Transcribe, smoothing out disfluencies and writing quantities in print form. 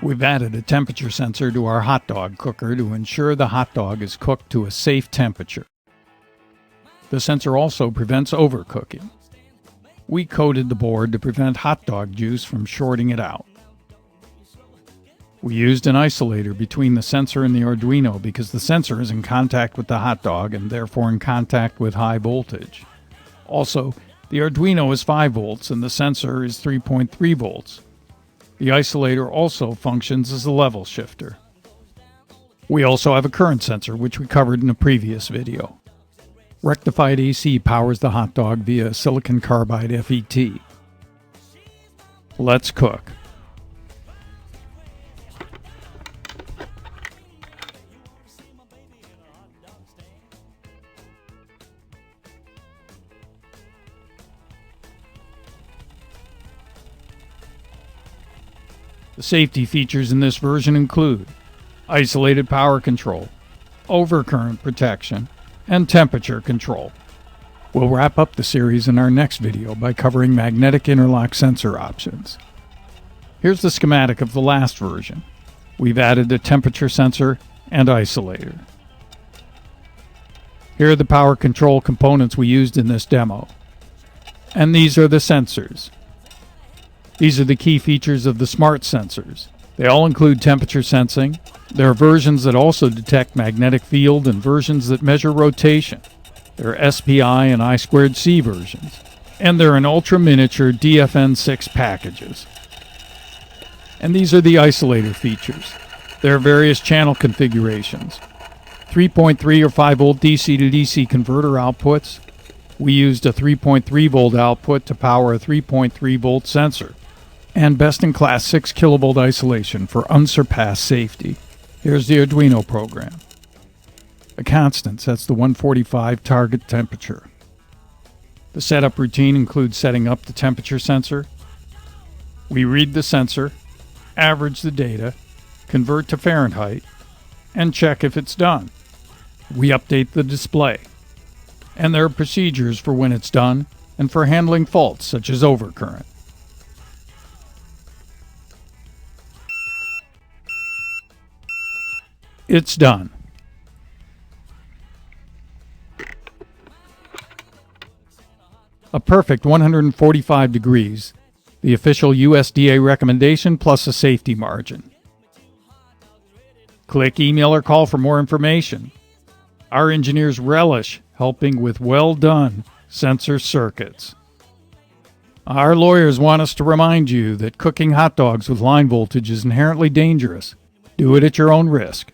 We've added a temperature sensor to our hot dog cooker to ensure the hot dog is cooked to a safe temperature. The sensor also prevents overcooking. We coated the board to prevent hot dog juice from shorting it out. We used an isolator between the sensor and the Arduino because the sensor is in contact with the hot dog and therefore in contact with high voltage. Also, the Arduino is 5 volts and the sensor is 3.3 volts. The isolator also functions as a level shifter. We also have a current sensor, which we covered in a previous video. Rectified AC powers the hot dog via silicon carbide FET. Let's cook. The safety features in this version include isolated power control, overcurrent protection, and temperature control. We'll wrap up the series in our next video by covering magnetic interlock sensor options. Here's the schematic of the last version. We've added a temperature sensor and isolator. Here are the power control components we used in this demo. And these are the sensors. These are the key features of the smart sensors. They all include temperature sensing. There are versions that also detect magnetic field and versions that measure rotation. There are SPI and I2C versions. And there are an ultra-miniature DFN6 packages. And these are the isolator features. There are various channel configurations. 3.3 or 5 volt DC to DC converter outputs. We used a 3.3 volt output to power a 3.3 volt sensor. And best-in-class 6 kilovolt isolation for unsurpassed safety. Here's the Arduino program. A constant sets the 145 target temperature. The setup routine includes setting up the temperature sensor. We read the sensor, average the data, convert to Fahrenheit, and check if it's done. We update the display. And there are procedures for when it's done and for handling faults such as overcurrent. It's done. A perfect 145 degrees, the official USDA recommendation plus a safety margin. Click, email, or call for more information. Our engineers relish helping with well-done sensor circuits. Our lawyers want us to remind you that cooking hot dogs with line voltage is inherently dangerous. Do it at your own risk.